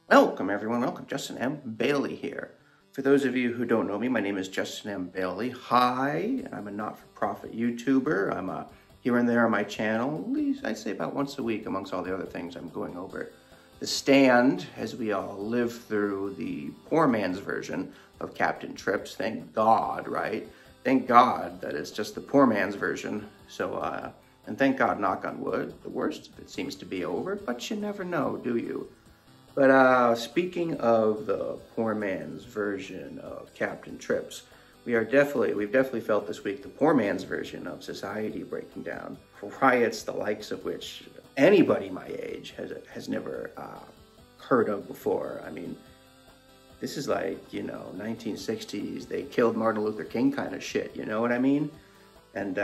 Welcome everyone, welcome. Justin M. Bailey here. For those of you who don't know me, my name is Justin M. Bailey. Hi, I'm a not-for-profit YouTuber. I'm here and there on my channel, at least I'd say about once a week amongst all the other things I'm going over the stand as we all live through the poor man's version of Captain Trips. Thank God, right? Thank God that it's just the poor man's version. So, and thank God, knock on wood, the worst of it seems to be over, but you never know, do you? But speaking of the poor man's version of Captain Trips, we've definitely felt this week the poor man's version of society breaking down. Riots the likes of which anybody my age has never heard of before. I mean, this is like, 1960s, they killed Martin Luther King kind of shit, you know what I mean? And,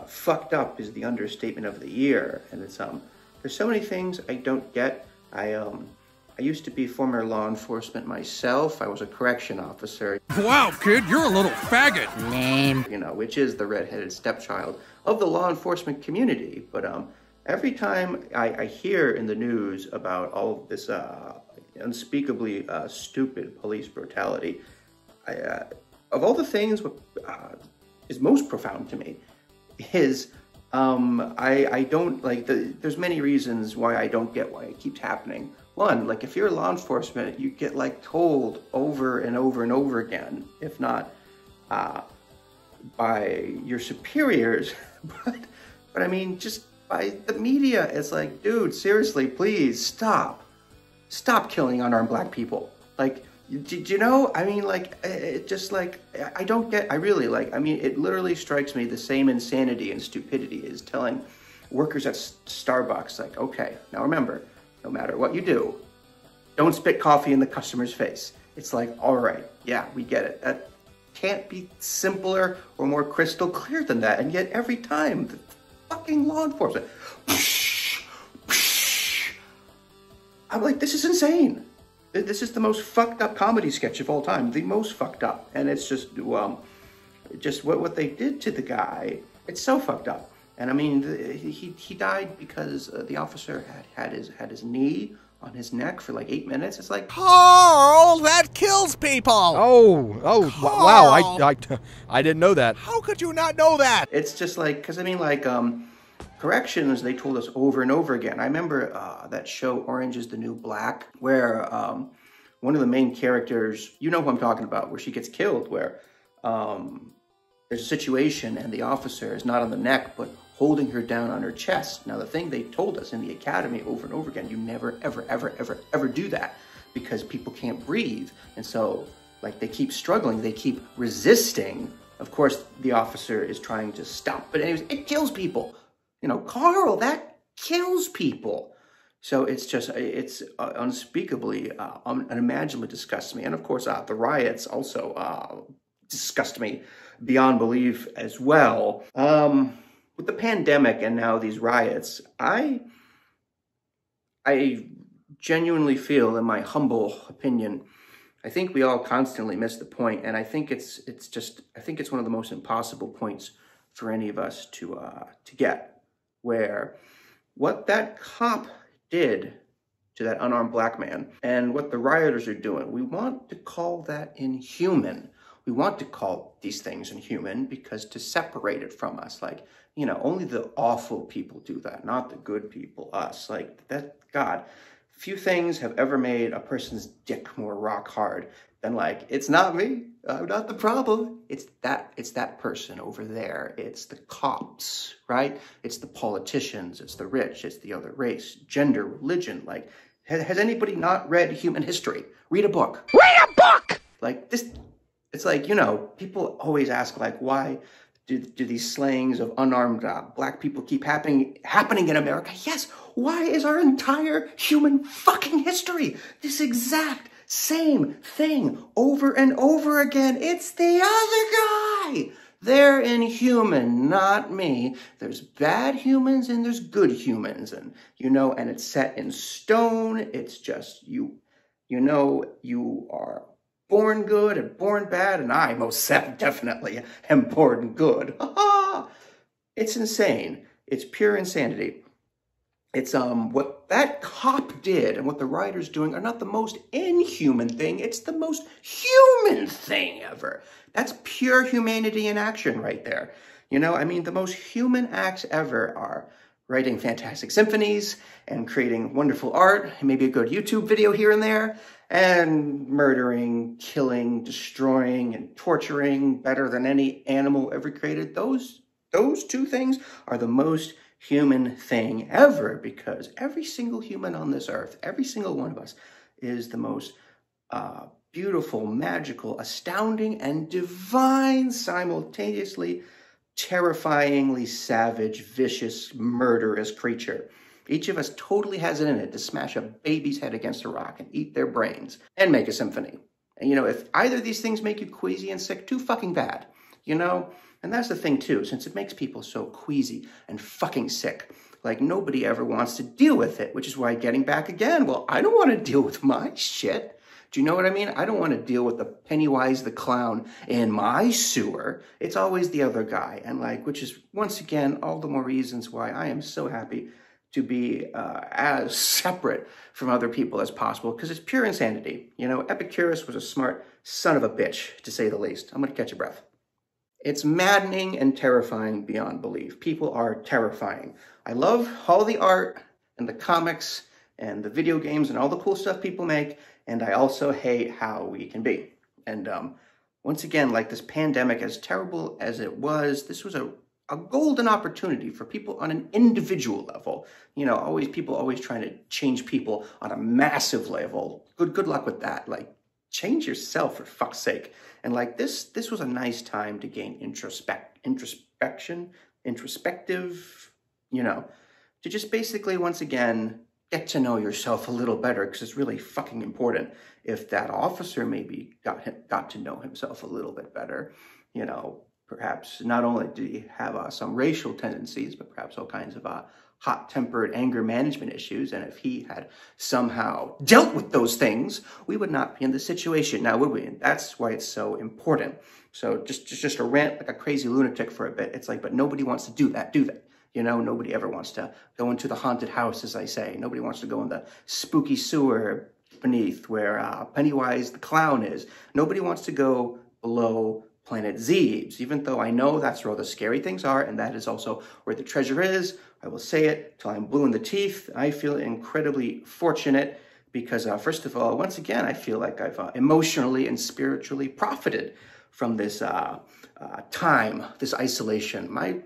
fucked up is the understatement of the year. And it's, there's so many things I don't get. I used to be former law enforcement myself. I was a correction officer. Wow, kid, you're a little faggot. Lame. Which is the redheaded stepchild of the law enforcement community. But every time I hear in the news about all of this unspeakably stupid police brutality, of all the things, what is most profound to me is I don't like there's many reasons why I don't get why it keeps happening. One, like if you're law enforcement, you get like told over and over and over again, if not by your superiors, but I mean just by the media. It's like, dude, seriously, please stop killing unarmed black people. Like, did you know? I mean, like, it just like, I don't get, I really like, I mean, it literally strikes me the same insanity and stupidity as telling workers at Starbucks, like, okay, now remember, no matter what you do, don't spit coffee in the customer's face. It's like, all right, yeah, we get it. That can't be simpler or more crystal clear than that. And yet every time, the fucking law enforcement, I'm like, this is insane. This is the most fucked up comedy sketch of all time. The most fucked up. And it's just, just what they did to the guy, it's so fucked up. And I mean, he died because the officer had his knee on his neck for like 8 minutes. It's like, Carl, that kills people. Oh, Carl. wow, I didn't know that. How could you not know that? it's just like, because I mean, like, corrections, they told us over and over again. I remember that show Orange is the New Black, where one of the main characters, you know who I'm talking about, where she gets killed, where there's a situation and the officer is not on the neck, but holding her down on her chest. Now, the thing they told us in the academy over and over again, you never, ever, ever, ever, ever do that because people can't breathe. And so, like, they keep struggling, they keep resisting. Of course, the officer is trying to stop, but anyways, it kills people. Carl, that kills people. So it's just, it's unspeakably, unimaginably disgusts me. And of course, the riots also disgust me beyond belief as well. With the pandemic and now these riots, I genuinely feel, in my humble opinion, I think we all constantly miss the point, and I think it's one of the most impossible points for any of us to get, where what that cop did to that unarmed black man and what the rioters are doing, we want to call that inhuman. We want to call these things inhuman because to separate it from us, like, only the awful people do that, not the good people, us. Like, that, God, few things have ever made a person's dick more rock hard than, like, it's not me, I'm not the problem. It's that person over there. It's the cops, right? It's the politicians, it's the rich, it's the other race, gender, religion. Like, has anybody not read human history? Read a book. Read a book! Like, this, it's like, people always ask, like, why do these slayings of unarmed black people keep happening in America? Yes, why is our entire human fucking history this exact same thing over and over again? It's the other guy. They're inhuman, not me. There's bad humans and there's good humans, and and it's set in stone. It's just you are born good and born bad, and I most definitely am born good. It's insane. It's pure insanity. It's what that cop did and what the writer's doing are not the most inhuman thing. It's the most human thing ever. That's pure humanity in action right there. You know, I mean, the most human acts ever are writing fantastic symphonies and creating wonderful art, and maybe a good YouTube video here and there, and murdering, killing, destroying, and torturing better than any animal ever created. Those two things are the most human thing ever, because every single human on this earth, every single one of us, is the most beautiful, magical, astounding, and divine, simultaneously terrifyingly savage, vicious, murderous creature. Each of us totally has it in it to smash a baby's head against a rock and eat their brains and make a symphony. And you know, if either of these things make you queasy and sick, too fucking bad, you know? And that's the thing too, since it makes people so queasy and fucking sick, like nobody ever wants to deal with it, which is why getting back again, well, I don't want to deal with my shit. Do you know what I mean? I don't want to deal with the Pennywise the clown in my sewer. It's always the other guy. And like, which is once again, all the more reasons why I am so happy to be as separate from other people as possible, because it's pure insanity. You know, Epicurus was a smart son of a bitch, to say the least. I'm going to catch your breath. It's maddening and terrifying beyond belief. People are terrifying. I love all the art and the comics and the video games and all the cool stuff people make, and I also hate how we can be. And once again, like this pandemic, as terrible as it was, this was a golden opportunity for people on an individual level. You know, people always trying to change people on a massive level. Good luck with that. Like, change yourself for fuck's sake. And like this was a nice time to gain introspective, you know, to just basically once again get to know yourself a little better, because it's really fucking important. If that officer maybe got to know himself a little bit better, you know, perhaps not only did he have some racial tendencies, but perhaps all kinds of hot-tempered anger management issues. And if he had somehow dealt with those things, we would not be in this situation now, would we? And that's why it's so important. So just a rant like a crazy lunatic for a bit. It's like, but nobody wants to do that, do they? You know, nobody ever wants to go into the haunted house, as I say. Nobody wants to go in the spooky sewer beneath where Pennywise the clown is. Nobody wants to go below Planet Zebes, even though I know that's where all the scary things are, and that is also where the treasure is. I will say it till I'm blue in the teeth. I feel incredibly fortunate because, first of all, once again, I feel like I've emotionally and spiritually profited from this time, this isolation. My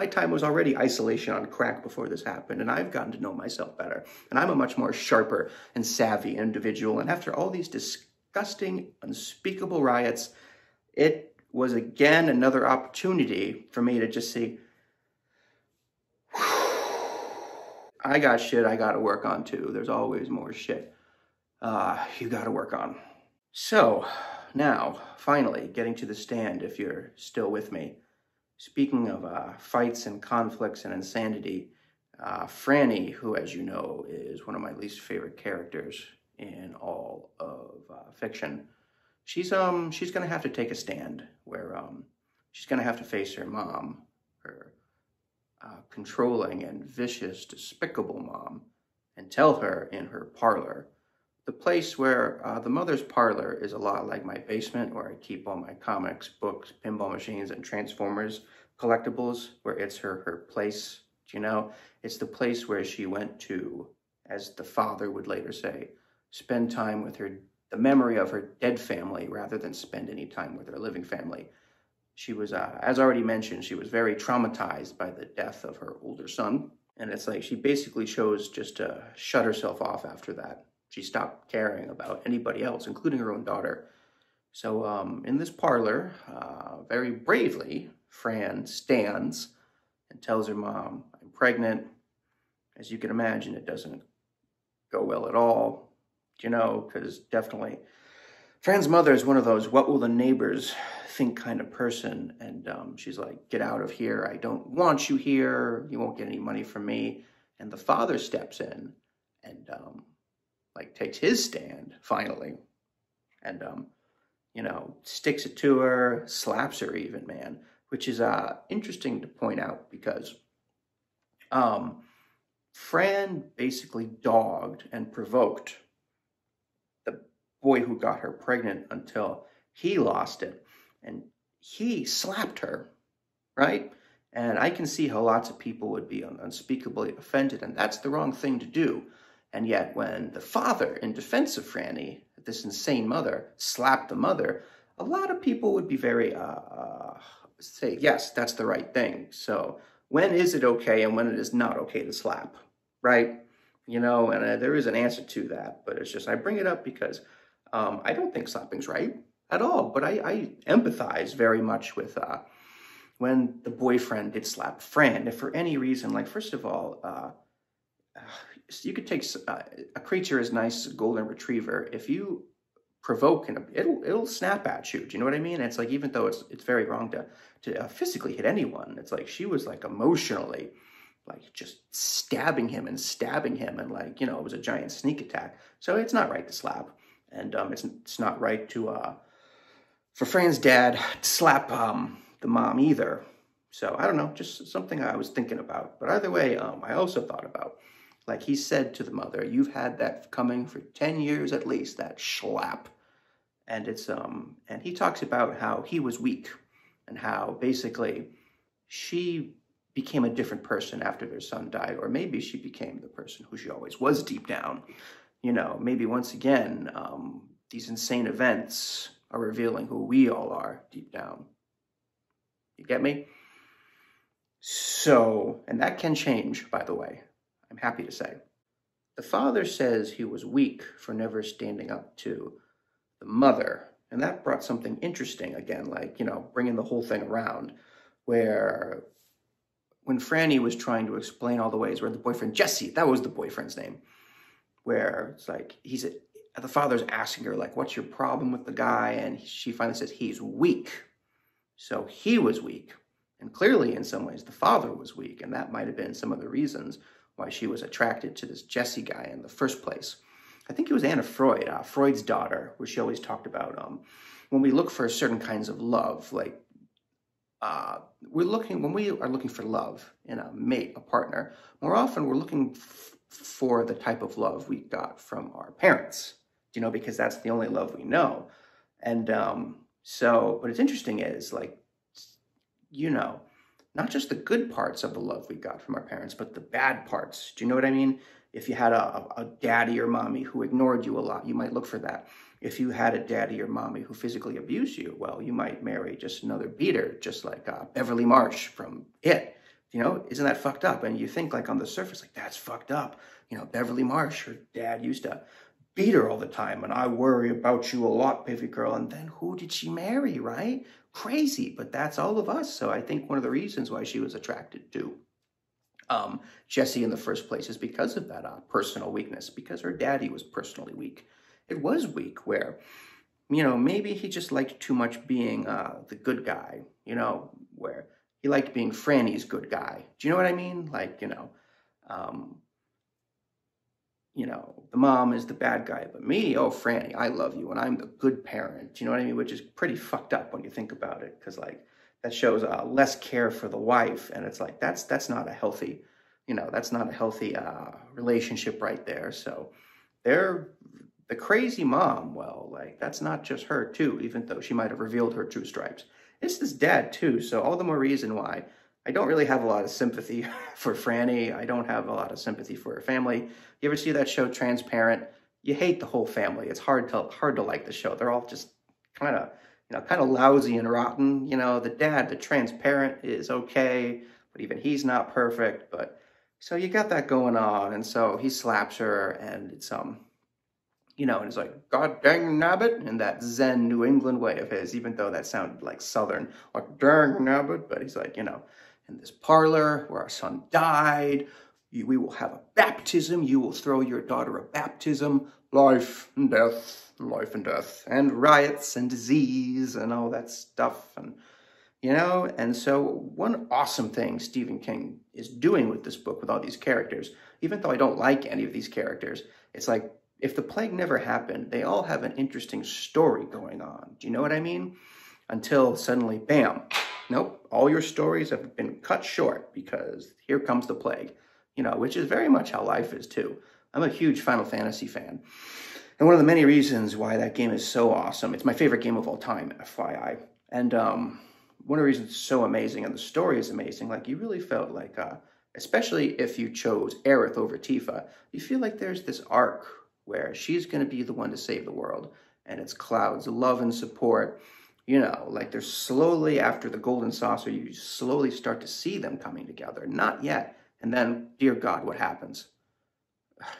time was already isolation on crack before this happened, and I've gotten to know myself better. And I'm a much more sharper and savvy individual. And after all these disgusting, unspeakable riots, it was again another opportunity for me to just say, I got shit I got to work on too. There's always more shit you got to work on. So now, finally, getting to the stand, if you're still with me. Speaking of fights and conflicts and insanity, Franny, who, as you know, is one of my least favorite characters in all of fiction, she's gonna have to take a stand where she's gonna have to face her mom, her controlling and vicious, despicable mom, and tell her in her parlor, the place where the mother's parlor is a lot like my basement, where I keep all my comics, books, pinball machines, and Transformers collectibles, where it's her place. You know, it's the place where she went to, as the father would later say, spend time with the memory of her dead family rather than spend any time with her living family. She was, as already mentioned, she was very traumatized by the death of her older son. And it's like she basically chose just to shut herself off after that. She stopped caring about anybody else, including her own daughter. So in this parlor, very bravely, Fran stands and tells her mom, I'm pregnant. As you can imagine, it doesn't go well at all, you know, because definitely Fran's mother is one of those what will the neighbors think kind of person. And she's like, get out of here. I don't want you here. You won't get any money from me. And the father steps in and like takes his stand finally. And, you know, sticks it to her, slaps her even, man, which is interesting to point out because Fran basically dogged and provoked the boy who got her pregnant until he lost it. And he slapped her, right? And I can see how lots of people would be unspeakably offended, and that's the wrong thing to do. And yet when the father, in defense of Franny, this insane mother, slapped the mother, a lot of people would be very, say, yes, that's the right thing. So when is it okay and when it is not okay to slap, right? You know, and there is an answer to that, but it's just, I bring it up because I don't think slapping's right at all, but I empathize very much with when the boyfriend did slap Fran. If for any reason, like, first of all, you could take a creature as nice as a golden retriever. If you provoke him, it'll snap at you. Do you know what I mean? And it's like, even though it's very wrong to physically hit anyone, it's like she was like emotionally like just stabbing him and stabbing him, and like, you know, it was a giant sneak attack. So it's not right to slap, and it's not right to for Fran's dad to slap the mom either. So I don't know, just something I was thinking about. But either way, I also thought about, like he said to the mother, you've had that coming for 10 years at least, that schlap. And it's and he talks about how he was weak and how basically she became a different person after their son died, or maybe she became the person who she always was deep down. You know, maybe once again, these insane events are revealing who we all are deep down. You get me? So, and that can change, by the way, I'm happy to say. The father says he was weak for never standing up to the mother. And that brought something interesting again, like, you know, bringing the whole thing around, where when Franny was trying to explain all the ways where the boyfriend, Jesse, that was the boyfriend's name, where it's like, the father's asking her, like, what's your problem with the guy? And she finally says, he's weak. So he was weak. And clearly, in some ways, the father was weak. And that might have been some of the reasons why she was attracted to this Jesse guy in the first place. I think it was Anna Freud, Freud's daughter, where she always talked about when we look for certain kinds of love, like when we are looking for love in a mate, a partner, more often we're looking for the type of love we got from our parents, you know, because that's the only love we know. And but it's interesting is, like, you know, not just the good parts of the love we got from our parents, but the bad parts. Do you know what I mean? If you had a daddy or mommy who ignored you a lot, you might look for that. If you had a daddy or mommy who physically abused you, well, you might marry just another beater, just like Beverly Marsh from It. You know, isn't that fucked up? And you think, like, on the surface, like, that's fucked up. You know, Beverly Marsh, her dad used to beat her all the time, and I worry about you a lot, baby girl. And then who did she marry, right? Crazy, but that's all of us. So I think one of the reasons why she was attracted to Jesse in the first place is because of that personal weakness, because her daddy was personally weak. It was weak where, you know, maybe he just liked too much being the good guy, you know, where he liked being Franny's good guy. Do you know what I mean? Like, you know, the mom is the bad guy, but me, oh, Franny, I love you, and I'm the good parent. Do you know what I mean? Which is pretty fucked up when you think about it, because, like, that shows less care for the wife, and it's like, that's not a healthy, you know, that's not a healthy relationship right there. So they're the crazy mom. Well, like, that's not just her too, even though she might have revealed her true stripes. It's this dad too. So all the more reason why I don't really have a lot of sympathy for Franny. I don't have a lot of sympathy for her family. You ever see that show Transparent? You hate the whole family. It's hard to like the show. They're all just kind of lousy and rotten. You know, the dad, the Transparent, is okay, but even he's not perfect. But so you got that going on, and so he slaps her, and it's you know, and it's like, God dang nabbit, in that Zen New England way of his, even though that sounded like Southern, like, dang nabbit, but he's like, you know, in this parlor where our son died, we will have a baptism, you will throw your daughter a baptism, life and death, and riots and disease and all that stuff, and, you know, and so one awesome thing Stephen King is doing with this book, with all these characters, even though I don't like any of these characters, it's like, if the plague never happened, they all have an interesting story going on. Do you know what I mean? Until suddenly, bam, nope, all your stories have been cut short because here comes the plague. you know, which is very much how life is too. I'm a huge Final Fantasy fan. And one of the many reasons why that game is so awesome, it's my favorite game of all time, FYI. And one of the reasons it's so amazing, and the story is amazing, like you really felt like, especially if you chose Aerith over Tifa, you feel like there's this arc where she's going to be the one to save the world. And it's Cloud's love and support. You know, like they're slowly, after the Golden Saucer, you slowly start to see them coming together. Not yet. And then, dear God, what happens?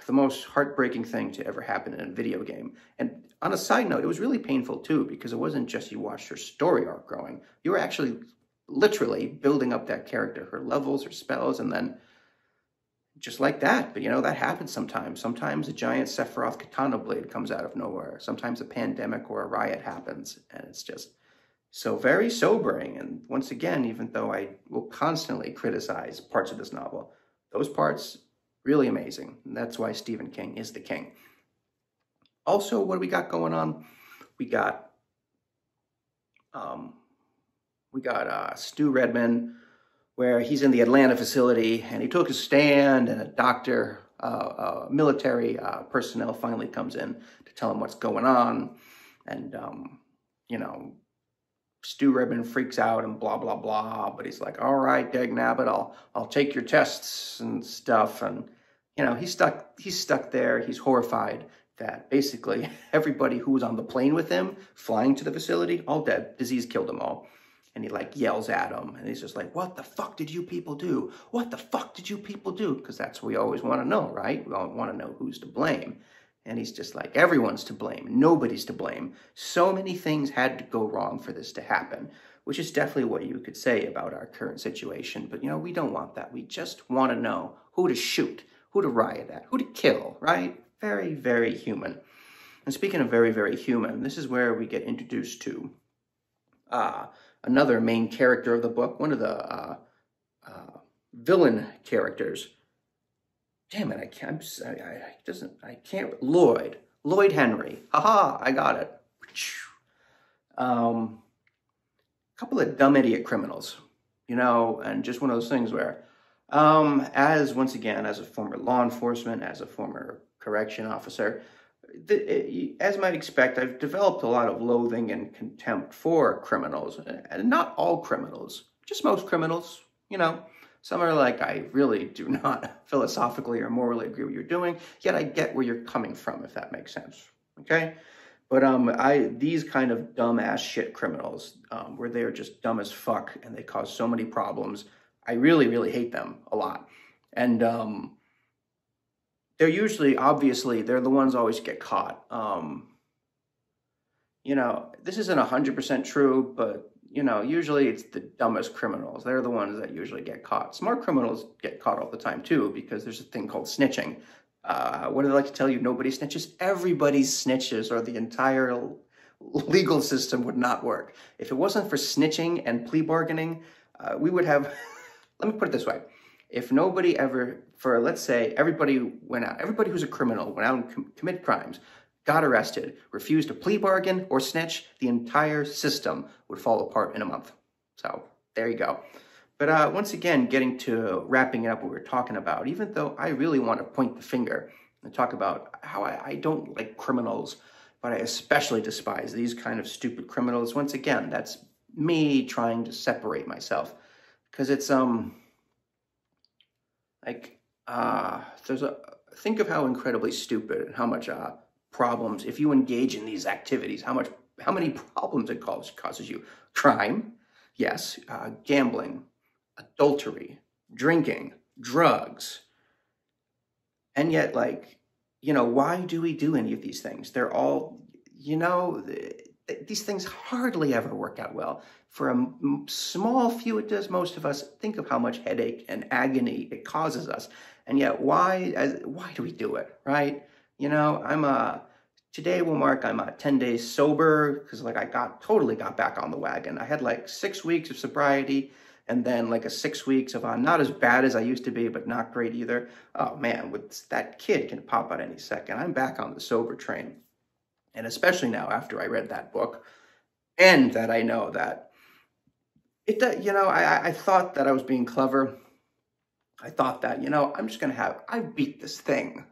The most heartbreaking thing to ever happen in a video game. And on a side note, it was really painful too, because it wasn't just you watched her story arc growing. You were actually literally building up that character, her levels, her spells, and then just like that. But you know, that happens sometimes. Sometimes a giant Sephiroth katana blade comes out of nowhere. Sometimes a pandemic or a riot happens, and it's just so very sobering. And once again, even though I will constantly criticize parts of this novel, those parts, really amazing. And that's why Stephen King is the king. Also, what do we got going on? We got Stu Redman, where he's in the Atlanta facility, and he took a stand, and a doctor, military personnel finally comes in to tell him what's going on. And, you know, Stu Redman freaks out and blah, blah, blah. But he's like, all right, Dag Nabbit, I'll take your tests and stuff. And, you know, he's stuck there. He's horrified that basically everybody who was on the plane with him, flying to the facility, all dead. Disease killed them all. And he like yells at them, and he's just like, what the fuck did you people do? What the fuck did you people do? Because that's what we always want to know, right? We all want to know who's to blame. And he's just like, everyone's to blame. Nobody's to blame. So many things had to go wrong for this to happen, which is definitely what you could say about our current situation. But, you know, we don't want that. We just want to know who to shoot, who to riot at, who to kill, right? Very, very human. And speaking of very, very human, this is where we get introduced to another main character of the book, one of the villain characters. Damn it, I can't, Lloyd Henry. Haha, I got it. A couple of dumb idiot criminals, you know, and just one of those things where, once again, as a former law enforcement, as a former correction officer, as might expect, I've developed a lot of loathing and contempt for criminals, and not all criminals, just most criminals, you know. Some are like, I really do not philosophically or morally agree with what you're doing, yet I get where you're coming from, if that makes sense, okay? But these kind of dumb-ass shit criminals, where they're just dumb as fuck and they cause so many problems, I really, really hate them a lot. And they're usually, obviously, they're the ones always get caught. You know, this isn't 100% true, but, you know, usually it's the dumbest criminals. They're the ones that usually get caught. Smart criminals get caught all the time, too, because there's a thing called snitching. What do they like to tell you? Nobody snitches. Everybody snitches, or the entire legal system would not work. If it wasn't for snitching and plea bargaining, we would have, let me put it this way. If nobody ever, for let's say everybody went out, everybody who's a criminal went out and committed crimes, got arrested, refused to plea bargain or snitch, the entire system would fall apart in a month. So there you go. But once again, getting to wrapping it up what we were talking about, even though I really want to point the finger and talk about how I don't like criminals, but I especially despise these kind of stupid criminals. Once again, that's me trying to separate myself, because it's think of how incredibly stupid and how much problems, if you engage in these activities, how many problems it causes you. Crime, yes, gambling, adultery, drinking, drugs. And yet, like, you know, why do we do any of these things? They're all, you know, these things hardly ever work out well. For a small few, it does. Most of us, think of how much headache and agony it causes us. And yet, why do we do it, right? You know, today will mark, I'm 10 days sober, because like I totally got back on the wagon. I had like 6 weeks of sobriety, and then like 6 weeks of not as bad as I used to be, but not great either. Oh man, that kid can pop out any second. I'm back on the sober train. And especially now after I read that book, and that I know that you know, I thought that I was being clever, I thought that, I'm just going to I beat this thing.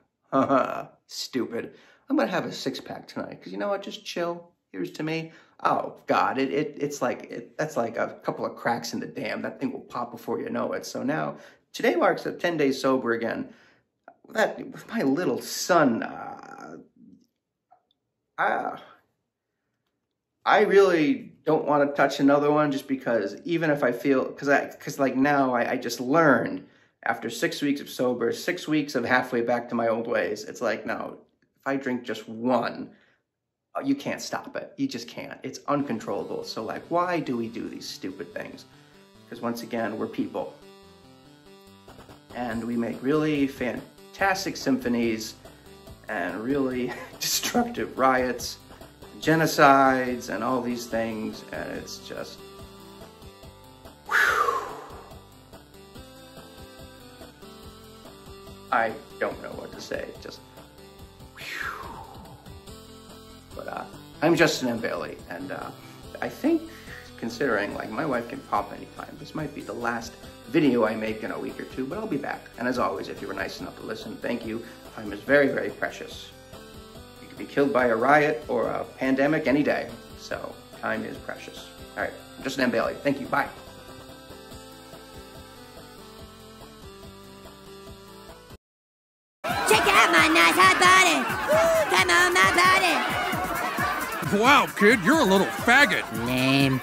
Stupid. I'm going to have a 6-pack tonight because you know what? Just chill. Here's to me. Oh, God, that's like a couple of cracks in the dam. That thing will pop before you know it. So now, today marks 10 days sober again. With my little son, I really don't want to touch another one just because even if I feel, because like now I just learned after 6 weeks of sober, 6 weeks of halfway back to my old ways, it's like, no, if I drink just one, you can't stop it. You just can't. It's uncontrollable. So like, why do we do these stupid things? Because once again, we're people. And we make really fantastic symphonies and really destructive riots, genocides, and all these things. And it's just, whew. I don't know what to say. Just, whew. But I'm Justin M. Bailey, and I think, considering like my wife can pop anytime, this might be the last video I make in a week or two, but I'll be back. And as always, if you were nice enough to listen, thank you. Time is very, very precious. You could be killed by a riot or a pandemic any day, so time is precious. All right, I'm Justin M. Bailey. Thank you. Bye. Check out my nice hot body. Come on, my body. Wow, kid, you're a little faggot. Lame.